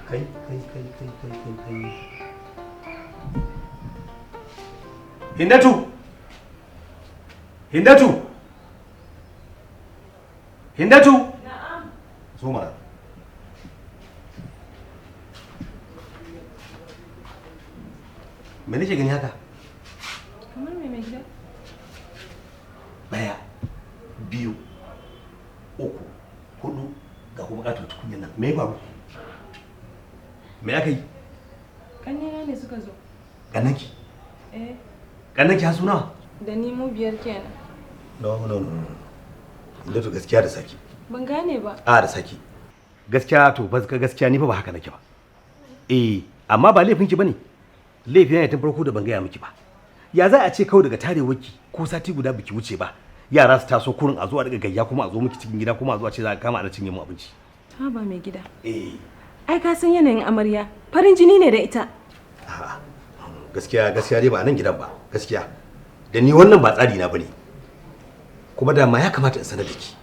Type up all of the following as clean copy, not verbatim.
kai. Hindatu! Na'am. Zo mana. Me nake gani haka? Kamar me mai gida? 1, 2, 3, 4 ga kuma katon tukunyar nan. Me ya faru? Me aka yi? Ƙannena ne suka zo. Ƙannanki? Eh. Ƙannanki har suna? Da ni mu 5 kenan. No. Inda to gaskiya da saki. Ban gane ba. A da saki. Gaskiya to gaskiya ni fa ba haka nake ba. Amma ba laifinki bane. Laifin ne tun farko da ban gaya miki ba. Ya za a ce kawai daga tarewarki ko sati guda biki wuce ba. Yara su taso kurin a zo a daga gayya kuma a zo miki cikin gida kuma a zo a ce za a kama ana cinye mu abinci. Ha ba mai gida. Ai ka san yanayin amarya. Farin jini ne da ita. A'a. Gaskiya dai ba nan gidan ba. Gaskiya. Da ni wannan ba tsari na bane. Kuma da ma ya kamata in sanar da ki.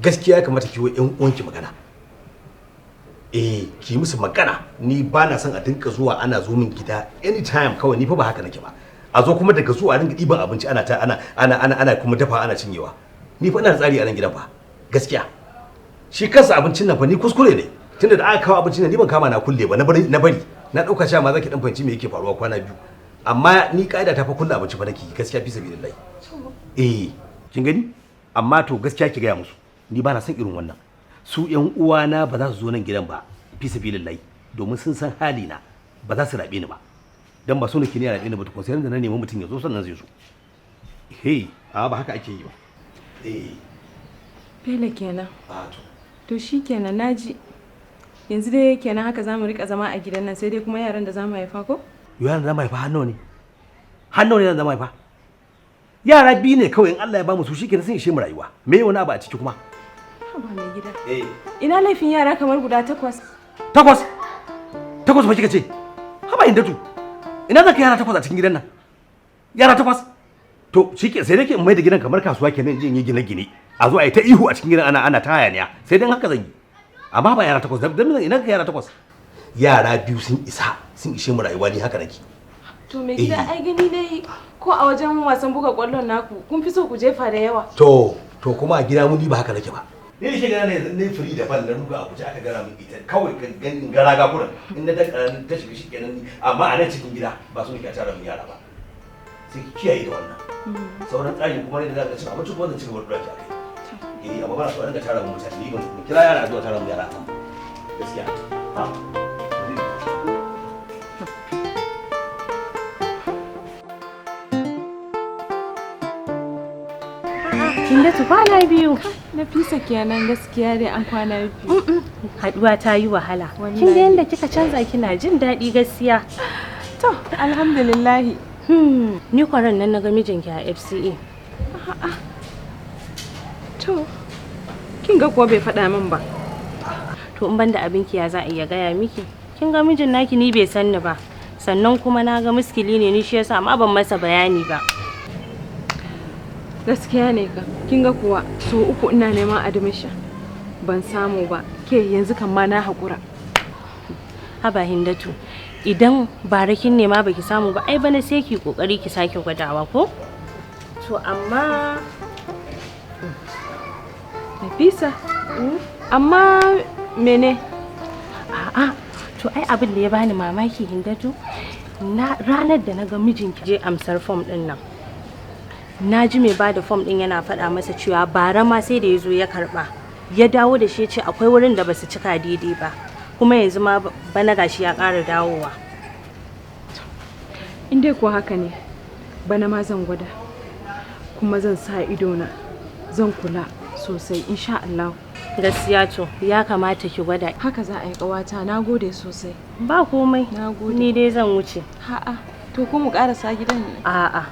Gaskiya ya kamata ki wa ƴan uwanki magana. Ki musu magana. Ni ba na son a dinka zuwa ana zo min gida anytime kawai ni fa ba haka nake ba. A zo kuma daga zuwa a dinga ɗiban abinci ana kuma dafa ana cinyewa. Ni fa ina da tsari a nan gidan fa. Gaskiya. Shi kansa abincin nan fa ni kuskure ne. Tunda da aka kawo abincin nan ni ban kama na kulle ba na bari. Na dauka cewa ma zaki dan fanci me yake faruwa kwana biyu. Amma ni kaida ta fa kulle abinci fa nake gaskiya fi sabilillahi. Kin gani? Amma to gaskiya ki gaya musu. Ni ba na son irin wannan. Su ƴan uwana ba za su zo nan gidan ba fi sabilillahi domin sun san hali na ba za su rabe ni ba. Dan ba so nake ne rabe ni ba to sai da na nemi mutum ya zo sannan zai zo. Ba haka ake yi ba. Bele kenan. To shikenan naji. Yanzu dai kenan haka zamu rika zama a gidan nan sai dai kuma yaran da zamu haifa ko? Yaran da zamu haifa hanno ne. Hanno ne da zamu haifa. Yara biyu ne kawai in Allah ya bamu su shikenan sun ishe mu rayuwa. Me wani abu a ciki kuma? Ba mai gida. Ina laifin yara kamar guda 8. 8? 8 ba kika ce? Haba Hindatu. Ina zaka yara 8 a cikin gidan nan? Yara 8? To shike sai dai in mai da gidan kamar kasuwa kenan in yi gine-gine. A zo a yi ta ihu a cikin gidan ana ta hayaniya. Sai dan haka zan yi. Amma ba yara 8 dan ina ka yara 8? Yara biyu sun ishe mu rayuwa ni haka nake. To mai gida ai gani dai ko a wajen wasan buga kwallon naku kun fi so ku jefa da yawa. To kuma a gida mu ni ba haka nake ba. Ni shi gana ne free da ban na ruga a guje aka gara min ita kawai ganin gara ga kuran in na dan ta shiga shi kenan amma a nan cikin gida ba su nake a tara min yara ba. Sai ki kiyaye da wannan. Sauran tsari kuma ne da za ka ci abinci kuma zan ci gaba da dora ki akai. Amma ba na so a dinga tara min mutane ni ban kira yara zuwa tara min yara. Gaskiya. Hindatu kwana biyu. Nafisa kenan gaskiya dai an kwana biyu. Haduwa ta yi wahala. Kin ga yanda kika canza kina jin daɗi gaskiya. To alhamdulillah. Ni kwaran nan naga mijinki a FCA. To kin ga kuwa bai faɗa min ba. To in banda abinki ya za a iya gaya miki. Kin ga mijin naki ni bai san ni ba. Sannan kuma na ga muskili ne ni shi yasa amma ban masa bayani ba. Gaskiya ne ka. Kin ga kuwa so 3 ina neman admission. Ban samu ba. Ke yanzu kan ma na haƙura. Haba Hindatu. Idan barakin ne ma baki samu ba ai bana sai ki kokari ki sake gwadawa ko? To amma Nafisa. Amma mene? A'a, to ai abin da ya bani mamaki Hindatu, ranar da naga mijinki je amsar form din nan. Na ji mai bada form din yana faɗa masa cewa bara ma sai da yazo ya karba. Ya dawo da shi ya ce akwai wurin da basu cika daidai ba. Kuma yanzu ma bana gashi ya ƙara dawowa. In dai kuwa haka ne, bana ma zan gwada. Kuma zan sa ido na. Zan kula sosai insha Allah. Gaskiya to ya kamata ki gwada. Haka za a yi ƙawata. Nagode sosai. Ba komai. Nagode. Ni dai zan wuce. A'a. To ko mu ƙarasa gidan ne? A'a.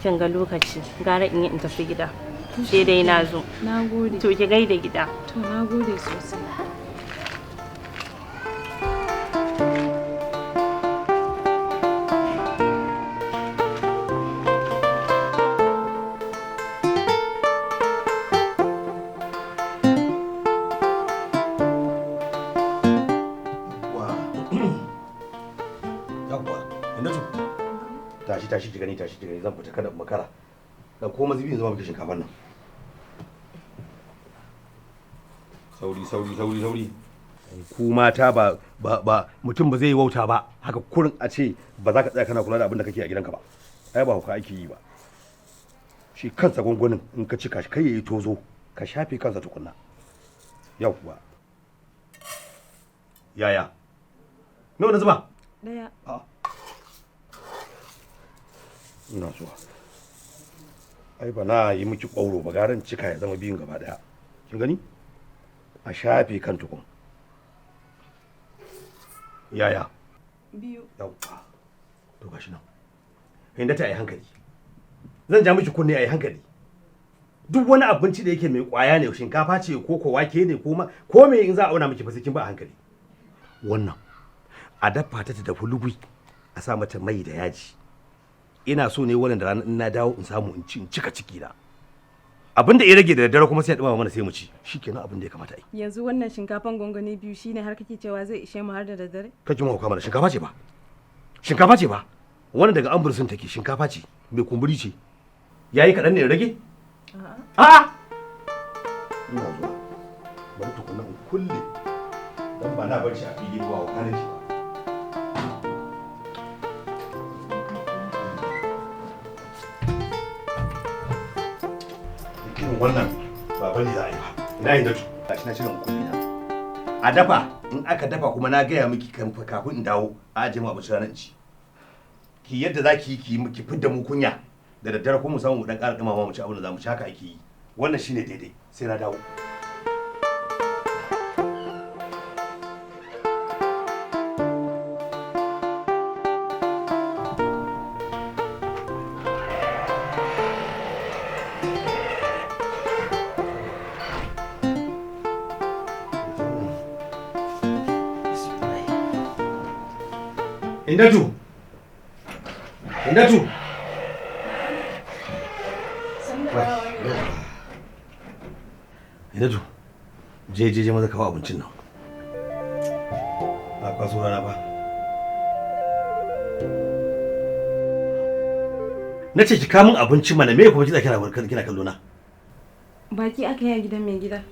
Kin ga lokaci. Gara in yi in tafi gida. Sai dai na zo. Nagode. To ki gaida gida. To nagode sosai. Hindatu. Tashi ki gani zan fita kada makara. Da ko mazubi zama miki shinkafar nan. Sauri. Ku mata ba mutum ba zai yi wauta ba haka kurin a ce ba za ka tsaya kana kula da abin da kake a gidanka ba. Ai ba hauka ake yi ba. Shi kansa gwangwanin in ka cika shi kai yayi tozo ka shafe kansa tukunna. Yawwa. Yaya. Nawa na zuba? Daya. Ina zuwa. Ai ba na yi miki ƙwauro ba garan cika ya zama biyun gaba daya. Kin gani? A shafe kan tukun. Yaya. Biyu. Yawwa. To gashi nan. Hindata ai hankali. Zan ja miki kunne ai hankali. Duk wani abinci da yake mai kwaya ne shinkafa ce ko wake ne ko me in za a auna miki fa sai kin ba hankali. Wannan a dafa ta dafa lugui a sa mata mai da yaji. Ina so ne wannan da ranar in na dawo in samu in cika ciki na. Abin da ya rage da daddare kuma sai a dumama mana sai mu ci. Shikenan abin da ya kamata ai. Yanzu wannan shinkafan gwangwani biyu shine har kake cewa zai ishe mu har da daddare? Kake mu hauka mana shinkafa ce ba. Shinkafa ce ba. Wannan daga ambursun take shinkafa ce mai kumburi ce. Yayi kadan ne rage? A'a. Ina zuwa. Bari tukunna in kulle. Dan ba na bar shi a fili ba hauka nake ba. Wannan ba bane za a yi ba. Ina yin datu. Gashi na cire muku na. A dafa in aka dafa kuma na gaya miki kafin in dawo a aje mu abinci ranar ci. Ki yadda za ki ki fidda mu kunya da daddare kuma mu samu mu dan ƙara dumama mu ci abin da za mu ci haka ake yi. Wannan shine daidai sai na dawo. Hindatu! Hindatu, je maza kawo abincin nan. Ba kwaso rana ba. Na ce ki kawo min abinci mana me kuma kina kina kallo na? Baki aka yi a gidan mai gida.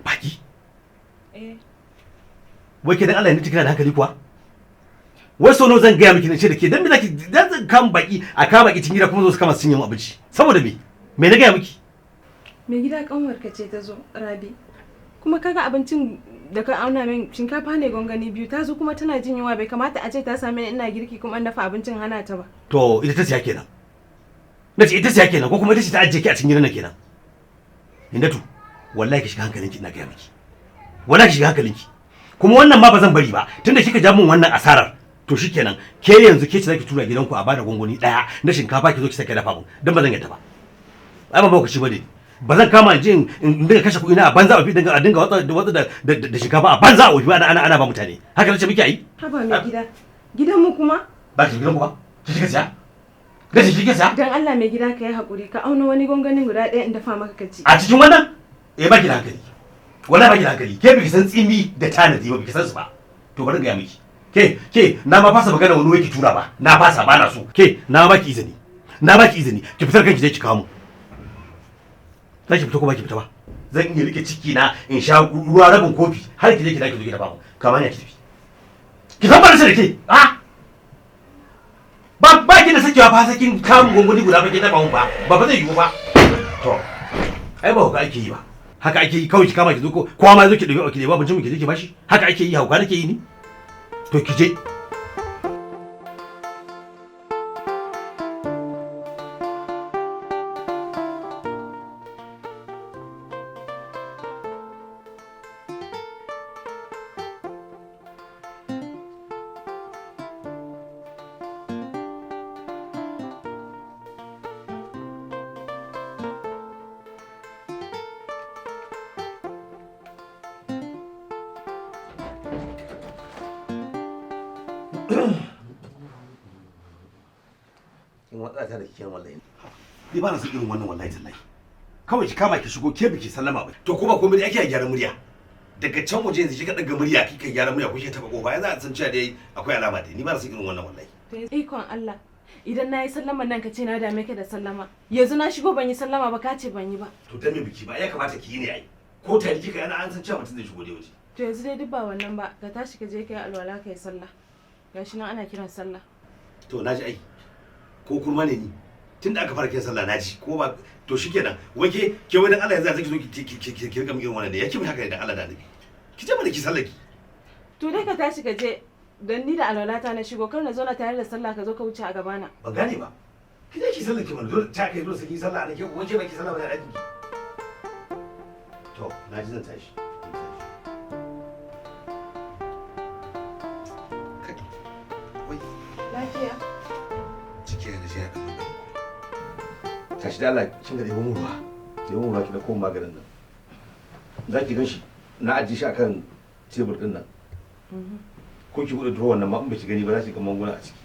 Baki? Wai ke dan Allah ne kina da hankali kuwa? Wai so zan gaya miki ne ce da ke dan me zaki dan zan kama baki a kama baki cikin gida kuma zo su kama sun yi abinci. Saboda me na gaya miki? Mai gida kanwarka ce ta zo Rabi. Kuma kaga abincin da ka auna min shinkafa ne gwangwani biyu ta zo kuma tana jin yunwa bai kamata a ce ta same ni ina girki kuma an dafa abincin hana ta ba. To ita ta siya kenan. Na ce ita siya kenan ko kuma ita ce ta ajiye ki a cikin gidan nan kenan. Hindatu wallahi ki shiga hankalinki ina gaya miki. Wallahi ki shiga hankalinki. Kuma wannan ma ba zan bari ba tunda kika ja min wannan asarar. To shikenan ke yanzu ke ce zaki tura gidanku a bada gwangwani daya na shinkafa ki zo ki sake dafa mun dan ba zan yadda ba. Ai ba lokaci bane. Ba zan kama in dinga kashe kuɗi na a banza a dinga watsa da shinkafa a banza a ofi ana ba mutane. Haka nace miki ayi? Haba mai gida. Gidan mu kuma? Ba ki gidan ku ba? Ki shiga siya? Gashi kike siya? Dan Allah mai gida ka yi hakuri ka auna wani gwangwanin guda ɗaya in dafa maka kaci. A cikin wannan? Ba ki da hankali. Wallahi ba ki da hankali. Ke biki san tsimi da tanadi ba biki san su ba. To bari ga miki. Ke na ma fasa magana wani wai ki tura ba. Na fasa ba na so. Ke na baki izini. Ki fitar kanki dai ki kawo mu. Za ki fita ko ba ki fita ba? Zan iya rike ciki na in sha ruwa rabin kofi har ki je ki dake zo ki dafa mu. Kamar ya ki tafi. Ki san ba da ke. Ba ki da sakewa fa sakin kamun gongoni guda ba ke dafa mu ba. Ba zai yiwu ba. To. Ai ba hauka ake yi ba. Haka ake yi kawai ki kama ki zo ko kowa ma zo ki dauki ki da abincin mu ki je ki bashi. Haka ake yi hauka nake yi ni. To ki je. In watsa ta da kiyan wallahi. Ni ba na son irin wannan wallahi tallahi. Kawai ki kama ki shigo ke biki sallama ba. To kuma komai ake gyara murya. Daga can waje yanzu kika daga murya kika gyara murya kuke taba kofa yanzu a san cewa dai akwai alama dai. Ni ba na son irin wannan wallahi. To ikon Allah. Idan na yi sallama nan ka ce na dame ka da sallama. Yanzu na shigo ban yi sallama ba ka ce ban yi ba. To dan me biki ba ya kamata ki yi ne ai. Ko tare kika yana an san cewa mutum zai shigo da waje. To yanzu dai duk ba wannan ba. Ka tashi ka je ka yi alwala ka yi sallah. Gashi nan ana kiran sallah. To naji ai. Ko kurma ne ni. Tunda aka fara kiran sallah naji ko ba to shikenan. Wai ke wai dan Allah yanzu zaki zo ki rika min irin wannan ne. Yake mai haka dan Allah da Annabi. Ki je mana ki sallaki. To dai ka tashi ka je dan ni da alwalata na shigo kar na zo na tare da sallah ka zo ka wuce a gabana. Ban gane ba. Ki je ki sallaki mana dole ta kai dole sai ki sallah ne ke wace ba ki sallah ba da aiki. To naji zan tashi. Lafiya. Cike da shi haka. Tashi da Allah kin ga ɗebo mu ruwa. Ɗebo mu ruwa ki da ko maganin nan. Za ki gan shi na ajiye shi akan tebur din nan. Ko ki bude drawer nan ma in ba ki gani ba za ki ga manguna a ciki.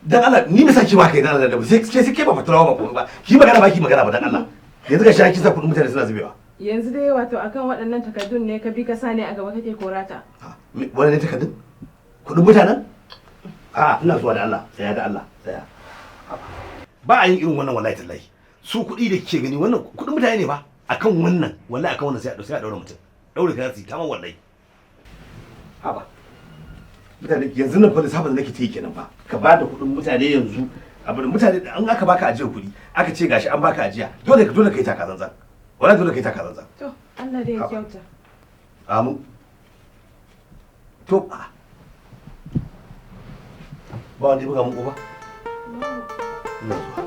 Dan Allah ni me saki ma kai dan Allah da sai ke ba faturawa ba ko ba ki magana ba ki magana ba dan Allah yanzu ga shi kisa kudin mutane suna zubewa yanzu dai wato akan waɗannan takardun ne ka bi ka sani a gaba kake korata wannan ne takardun kudin mutanen ina zuwa da Allah tsaya da Allah tsaya ba a yin irin wannan wallahi tallahi su kuɗi da kike gani wannan kudin mutane ne ba akan wannan wallahi akan wannan sai a daura mutum daure ka su ta man wallahi haba mutane yanzu nan fa lissafin da nake ta yi kenan fa ka ba da kuɗin mutane yanzu abin mutane an aka baka ajiyar kuɗi aka ce gashi an baka ajiya dole ka yi taka zanzan wallahi dole ka yi taka zanzan to Allah dai ya kyauta amin to ba wanda ya buga mun uba ina zuwa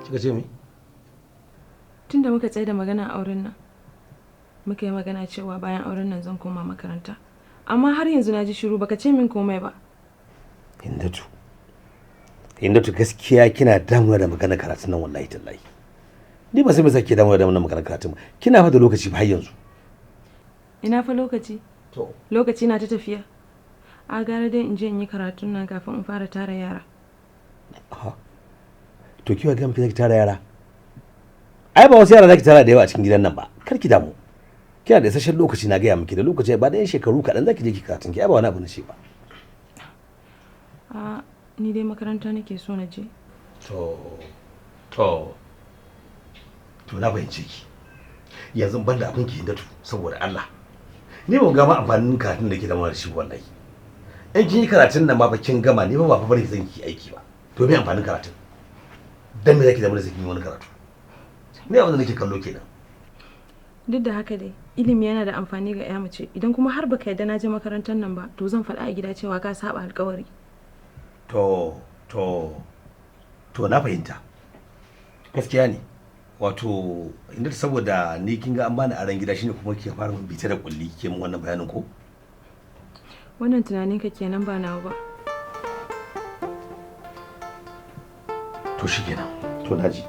kika ce mi tunda muka tsaye da magana auren nan muka yi magana cewa bayan auren nan zan koma makaranta amma har yanzu na ji shiru baka ce min komai ba Hindatu gaskiya kina damuwa da maganar karatun nan wallahi tallahi ni ba sai me sake damuwa da maganar karatun kina fa da lokaci ba har yanzu ina fa lokaci to lokaci na ta tafiya a gara dai in je in yi karatun nan kafin in fara tara yara to kiwa ga miki tara yara ai ba wasu yara zaki tara da yawa a cikin gidan nan ba kar ki damu kina da isasshen lokaci na gaya miki da lokaci ba da yan shekaru kaɗan zaki je ki karatun ki ai ba wani abu na ce ba ni dai makaranta nake so na je to na fahimce ki yanzu ban da abin ki Hindatu saboda Allah ni ban gama amfanin karatun da ke da mara shi wallahi in kin yi karatun nan ma fa kin gama ni ba fa bari zan ki aiki ba to me amfanin karatun dan me zaki da mara zaki yi wani karatu me abin da nake kallo kenan duk da haka dai ilimi yana da amfani ga ya mace idan kuma har baka yarda na je makarantar nan ba to zan faɗa a gida cewa ka saba alƙawari to na fahimta gaskiya ne wato inda saboda ni kin ga an bani aran gida shine kuma ke fara mun bita da kulli ke mun wannan bayanin ko wannan tunanin ka kenan ba nawa ba to shikenan to naji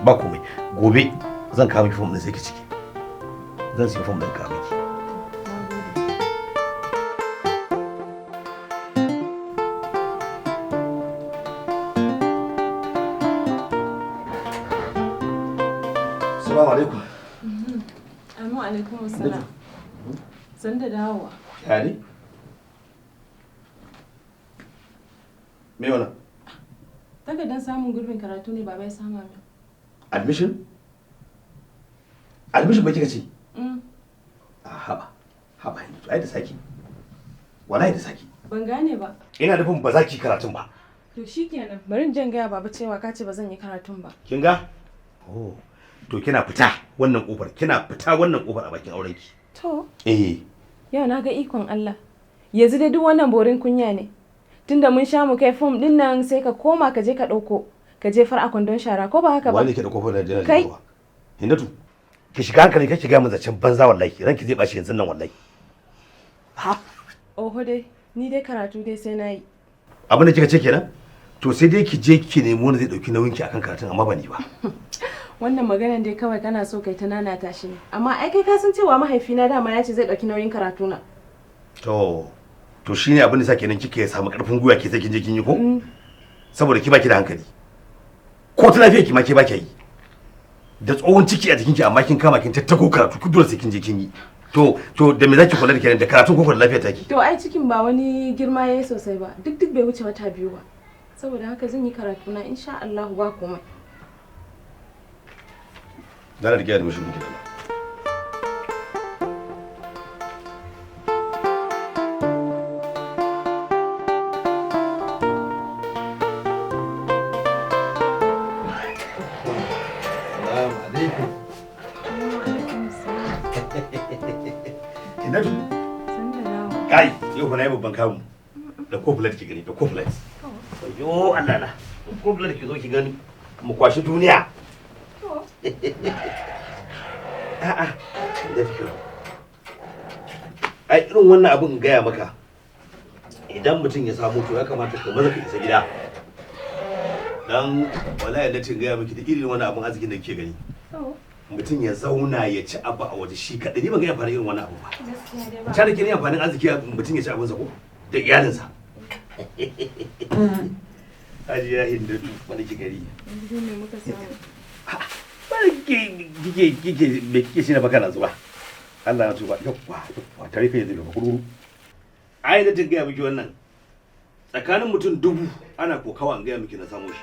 ba komai gobe zan kawo miki form din sai ki ciki zan sai form din kawo miki Assalamu alaikum. Amma alaikum assalam. San da dawowa. Yani? Me wannan? Takardar samun gurbin karatu ne baba ya sama min. Admission? Admission ba kika ce? Haba yanzu ai da saki. Wallahi da saki. Ban gane ba. Ina nufin ba za ki karatun ba. To shikenan. Bari in gaya baba cewa ka ce ba zan yi karatun ba. Kin ga? Oh. To kina fita wannan kofar a bakin aurenki. To. Yau na ga ikon Allah. Yanzu dai duk wannan borin kunya ne. Tunda mun sha mu kai form din nan sai ka koma ka je ka dauko ka jefar a kwandon shara ko ba haka ba? Wani ke da kofar da jira jiwa. Hindatu ki shiga hankali kake ga mun zacen banza wallahi ranki zai bashi yanzu nan wallahi. Ha? Oho dai ni dai karatu dai sai nayi. Abin da kika ce kenan? To sai dai ki je ki nemi wanda zai dauki nauyin ki akan karatun amma ba ni ba. Wannan maganar dai kawai kana so kai ta nanata shi ne amma ai kai ka san cewa mahaifina dama ya ce zai dauki nauyin karatu na to shine abin da sake nan kike samu karfin guya ke sai kin je kin yi ko saboda ki baki da hankali ko ta lafiya ki ma ke baki yi da tsohon ciki a jikinki amma kin kama kin tattako karatu ku dole sai kin je kin yi to da me zaki kula da kenan da karatun ko da lafiya take to ai cikin ba wani girma yayi sosai ba duk bai wuce wata 2 ba saboda haka zan yi karatu na insha Allah ba komai dala da kiyaye mishi gida kai yau fa na yi babban kamu da kofulat ki gani da kofulat yo Allah na kofulat ki zo ki gani mu kwashi duniya a'a da fikir ai irin wannan abin gaya maka idan mutum ya samu to ya kamata ka maza ka isa gida dan wallahi da tin gaya miki da irin wannan abin arzikin da kike gani mutum ya zauna ya ci abu a waje shi kaɗai ni ban ga amfanin irin wannan abu ba ta da ke ne amfanin arziki mutum ya ci abinsa ko da iyalinsa ajiya hindatu wani ki gari ba kike me kike shi na baka na zuwa Allah na tuba yawwa tare kai zai gaba kururu ai da tin gaya miki wannan tsakanin mutum 1000 ana kokawa an gaya miki na samu shi